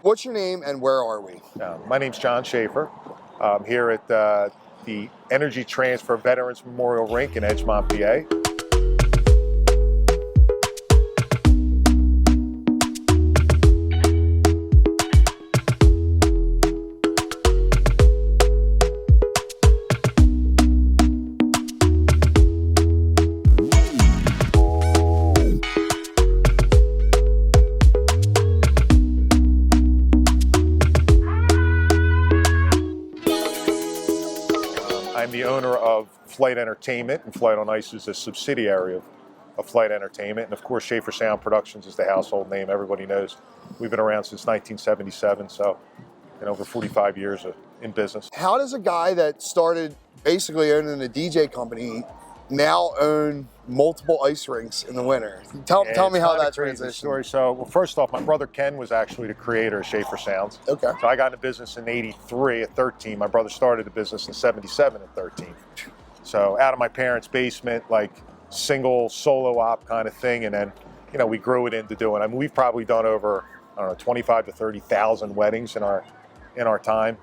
What's your name and where are we? My name's John Schaefer. I'm here at the Energy Transfer Veterans Memorial Rink in Edgemont, PA. I'm the owner of Flight Entertainment, and Flight on Ice is a subsidiary of Flight Entertainment. And of course, Schaefer Sound Productions is the household name everybody knows. We've been around since 1977, so over 45 years in business. How does a guy that started basically owning a DJ company now own multiple ice rinks in the winter? Tell me how that transition. Story. So, well, first off, my brother Ken was actually the creator of Schaefer Sounds. Okay. So I got into business in '83 at 13. My brother started the business in '77 at 13. So out of my parents' basement, like single solo op kind of thing, and then we grew it into doing. I mean, we've probably done over 25 to 30,000 weddings in our time.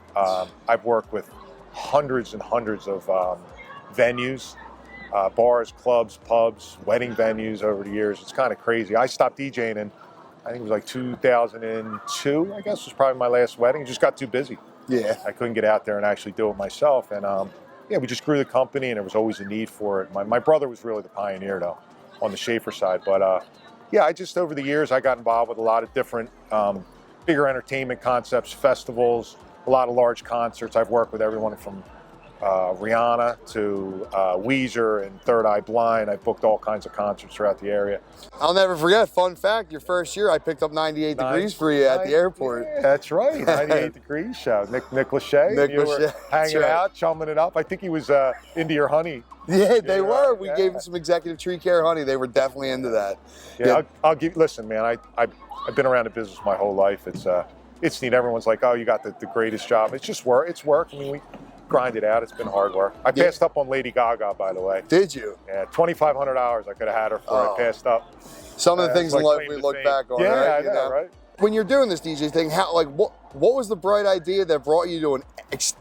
I've worked with hundreds and hundreds of venues. Bars, clubs, pubs, wedding venues over the years. It's kind of crazy. I stopped DJing in, I think it was like 2002, I guess was probably my last wedding. It just got too busy. Yeah. I couldn't get out there and actually do it myself. And we just grew the company and there was always a need for it. My brother was really the pioneer though, on the Schaefer side. But I just, over the years, I got involved with a lot of different bigger entertainment concepts, festivals, a lot of large concerts. I've worked with everyone from Rihanna to Weezer and Third Eye Blind. I booked all kinds of concerts throughout the area. I'll never forget, fun fact, your first year I picked up 98 degrees for you at the airport. Yeah, that's right, 98 degrees show. Nick Lachey, you were hanging out, chumming it up. I think he was into your honey. Yeah, they were. We gave him some executive tree care honey. They were definitely into that. Yeah, listen, man, I've been around the business my whole life. It's neat. Everyone's like, oh, you got the greatest job. It's just work. It's work. I mean, we grind it out. It's been hard work. I passed up on Lady Gaga, by the way. Did you? Yeah, $2,500 I could have had her for. I passed up. Some of the things in life we look back on, right? I know, right? When you're doing this DJ thing, what was the bright idea that brought you to an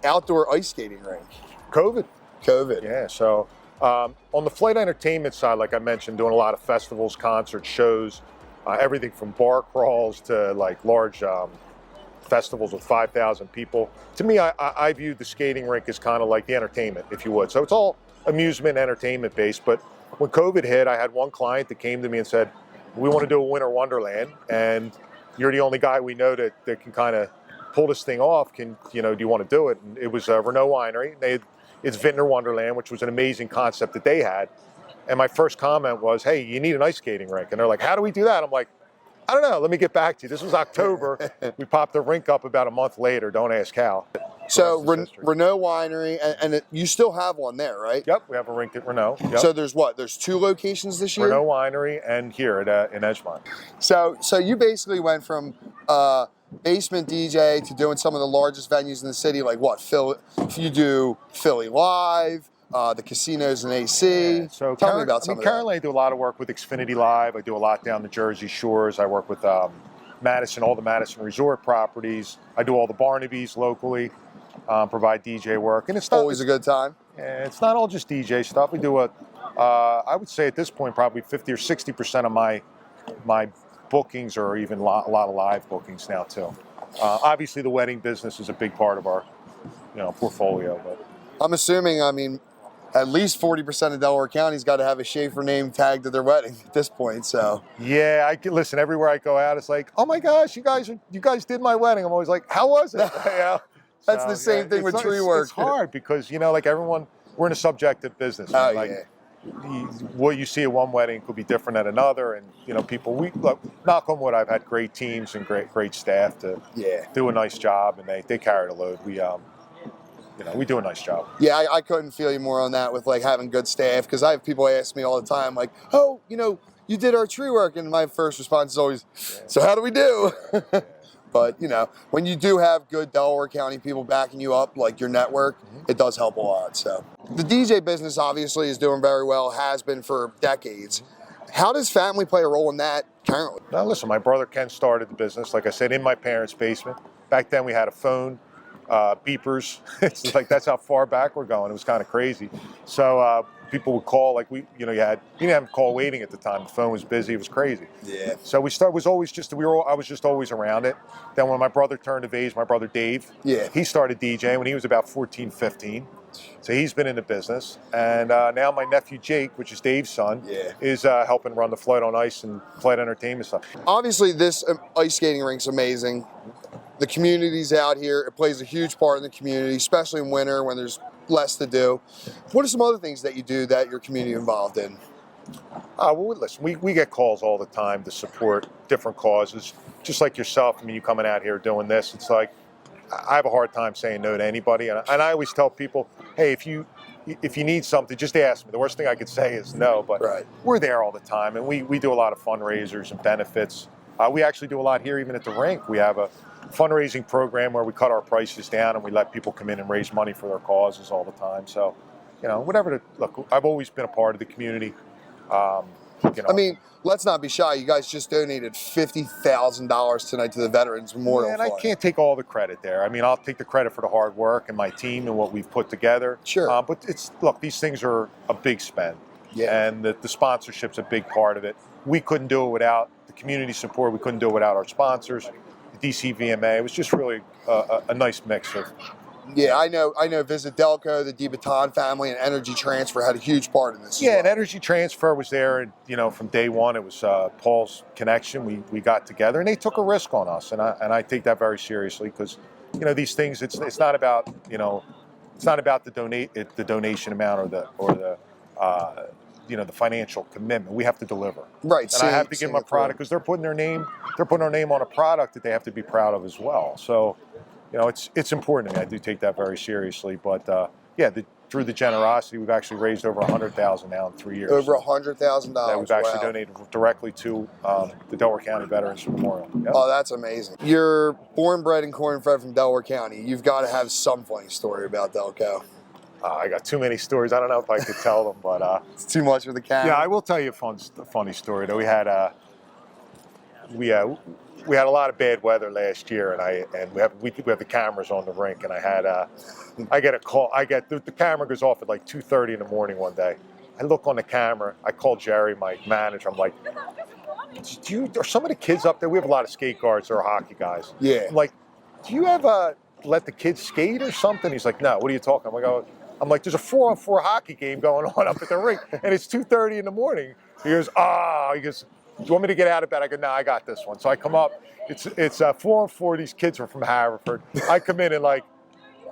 outdoor ice skating rink? COVID. Yeah. So on the Flight Entertainment side, like I mentioned, doing a lot of festivals, concerts, shows, everything from bar crawls to like large festivals with 5,000 people. To me, I viewed the skating rink as kind of like the entertainment, if you would. So it's all amusement, entertainment based. But when COVID hit, I had one client that came to me and said, we want to do a winter wonderland, and you're the only guy we know that can kind of pull this thing off. Do you want to do it? And it was Renault Winery. It's Vintner Wonderland, which was an amazing concept that they had. And my first comment was, hey, you need an ice skating rink. And they're like, how do we do that? I'm like, I don't know. Let me get back to you. This was October. We popped the rink up about a month later. Don't ask how. So Renault Winery, and you still have one there, right? Yep, we have a rink at Renault. Yep. So there's two locations this year? Renault Winery and here in Edgemont. So you basically went from basement DJ to doing some of the largest venues in the city, like what? You do Philly Live, the casinos in AC. Yeah. So tell me about some of that. Currently I do a lot of work with Xfinity Live. I do a lot down the Jersey Shores. I work with Madison, all the Madison Resort properties. I do all the Barnaby's locally, provide DJ work. And it's not always a good time. Yeah, it's not all just DJ stuff. We do I would say at this point probably 50 or 60% of my bookings are even a lot of live bookings now too. Obviously the wedding business is a big part of our portfolio. But I'm assuming, at least 40% of Delaware County's got to have a Schaefer name tagged to their wedding at this point. So yeah, listen. Everywhere I go out, it's like, oh my gosh, you guys did my wedding. I'm always like, how was it? That's the same thing with tree work. It's hard because like everyone, we're in a subjective business. What you see at one wedding could be different at another, and people. Knock on wood, I've had great teams and great staff to do a nice job, and they carry the load. We do a nice job. Yeah, I couldn't feel you more on that with like having good staff, because I have people ask me all the time like, oh, you did our tree work, and my first response is always, so how do we do? But when you do have good Delaware County people backing you up, like your network, it does help a lot. So the DJ business obviously is doing very well, has been for decades. How does family play a role in that currently? Now, listen, my brother Ken started the business, like I said, in my parents' basement. Back then, we had a phone, beepers. It's like that's how far back we're going. It was kind of crazy. So people would call, like you didn't have call waiting at the time. The phone was busy. It was crazy. Yeah. So I was just always around it. Then when my brother turned of age, my brother Dave, Yeah. he started DJing when he was about 14, 15. So he's been in the business, and now my nephew Jake, which is Dave's son, Yeah. is helping run the Flight on Ice and Flight Entertainment stuff. Obviously, this ice skating rink's amazing. The community's out here. It plays a huge part in the community, especially in winter when there's less to do. What are some other things that you do that your community involved in? Well, listen, we get calls all the time to support different causes, just like yourself. I mean, you coming out here doing this, it's like, I have a hard time saying no to anybody. And I always tell people, hey, if you need something, just ask me. The worst thing I could say is no, but Right. we're there all the time. And we do a lot of fundraisers and benefits. We actually do a lot here, even at the rink. We have a fundraising program where we cut our prices down and we let people come in and raise money for their causes all the time. So, look, I've always been a part of the community. I mean, let's not be shy. You guys just donated $50,000 tonight to the Veterans Memorial and I Fund. can't take all the credit there. I mean, I'll take the credit for the hard work and my team and what we've put together. Sure. But look, these things are a big spend. Yeah. And the sponsorship's a big part of it. We couldn't do it without the community support. We couldn't do it without our sponsors, the DCVMA. It was just really a nice mix of. Yeah, I know. Visit Delco, the DeBaton family, and Energy Transfer had a huge part in this. Yeah, as well. and Energy Transfer was there, and from day one, it was Paul's connection. We got together, and they took a risk on us, and I take that very seriously because, these things. It's not about it's not about the donation amount or the financial commitment. We have to deliver. Right. And I have to give them a product because they're putting our name on a product that they have to be proud of as well. So. It's important to me. I do take that very seriously. But through the generosity, we've actually raised over $100,000 now in 3 years. Over $100,000. That we've actually donated directly to the Delaware County Veterans Memorial. Yep. Oh, that's amazing. You're born, bred, and corn-fed from Delaware County. You've got to have some funny story about Delco. I got too many stories. I don't know if I could tell them, but it's too much for the camera. Yeah, I will tell you a funny story. Though we had a lot of bad weather last year, and we have the cameras on the rink, and I get a call. The camera goes off at like 2:30 in the morning one day. I look on the camera. I call Jerry, my manager. I'm like, are some of the kids up there? We have a lot of skate guards that are hockey guys. Yeah. I'm like, do you ever let the kids skate or something? He's like, no. What are you talking about? I'm like, there's a 4-on-4 hockey game going on up at the rink, and it's 2:30 in the morning. He goes, He goes, do you want me to get out of bed? I go, no, I got this one. So I come up. It's 4-on-4. These kids are from Haverford. I come in and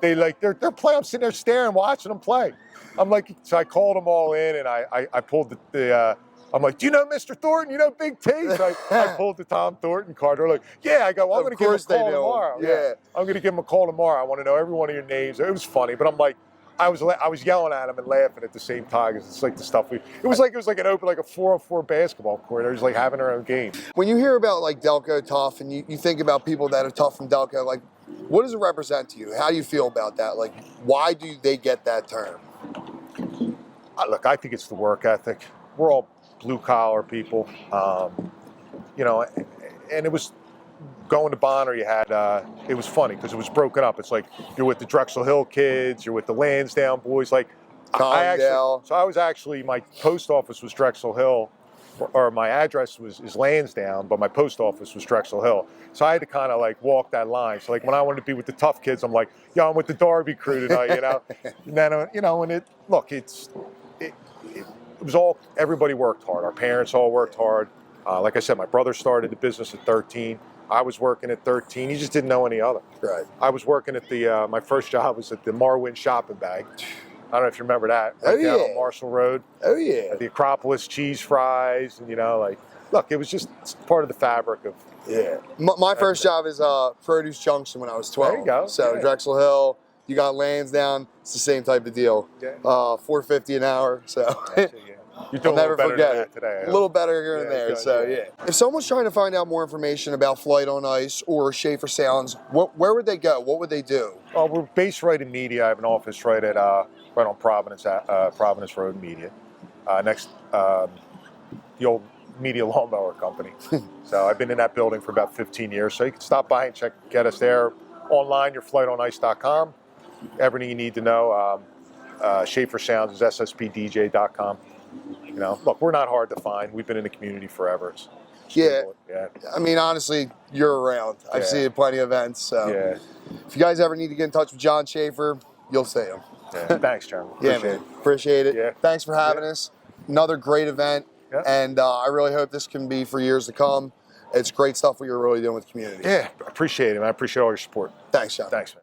they're playing. I'm sitting there staring, watching them play. I'm like, so I called them all in, and I pulled I'm like, do you know Mr. Thornton? You know Big T? So I pulled the Tom Thornton card. They're like, yeah. I go, well, I'm going to give him a call tomorrow. Yeah. I'm going to give him a call tomorrow. I want to know every one of your names. It was funny, but I'm like, I was yelling at him and laughing at the same time because it's like the stuff it was like an open, like a 4-on-4 basketball court. They was like having their own game. When you hear about like Delco tough and you think about people that are tough from Delco, like what does it represent to you? How do you feel about that? Like why do they get that term? Look, I think it's the work ethic. We're all blue collar people, and it was going to Bonner. You had it was funny because it was broken up. It's like you're with the Drexel Hill kids, you're with the Lansdowne boys. Like my post office was Drexel Hill, or my address is Lansdowne, but my post office was Drexel Hill. So I had to kind of like walk that line. So like when I wanted to be with the tough kids, I'm like, yeah, I'm with the Darby crew tonight, And then it was all, everybody worked hard. Our parents all worked hard. Like I said, my brother started the business at 13. I was working at 13. He just didn't know any other. Right. I was working at my first job was at the Marwin Shopping Bag. I don't know if you remember that. Down on Marshall Road. Oh, yeah. At the Acropolis cheese fries. And, look, it was just part of the fabric of. Yeah. My first job is Produce Junction when I was 12. There you go. So Drexel Hill, you got Lansdowne. It's the same type of deal. Yeah. $4.50 an hour. So. You're doing I'll never forget it today. A little better here and there. So yeah. If someone's trying to find out more information about Flight on Ice or Schaefer Sounds, where would they go? What would they do? Well, we're based right in Media. I have an office right on Providence Road, Media. Next the old Media Lawnmower Company. So I've been in that building for about 15 years. So you can stop by and get us there. Online, yourflightonIce.com. Everything you need to know. Schaefer Sounds is sspdj.com. You know, look, we're not hard to find. We've been in the community forever. It's Yeah. Yeah. I mean, honestly, you're around. I've seen plenty of events. So Yeah. if you guys ever need to get in touch with John Schaefer, you'll see him. Yeah. Thanks, Jeremy. Yeah, man. Appreciate it. Yeah. Thanks for having us. Another great event. Yeah. And I really hope this can be for years to come. It's great stuff what you're really doing with the community. Yeah. Appreciate it, man. I appreciate all your support. Thanks, John. Thanks, man.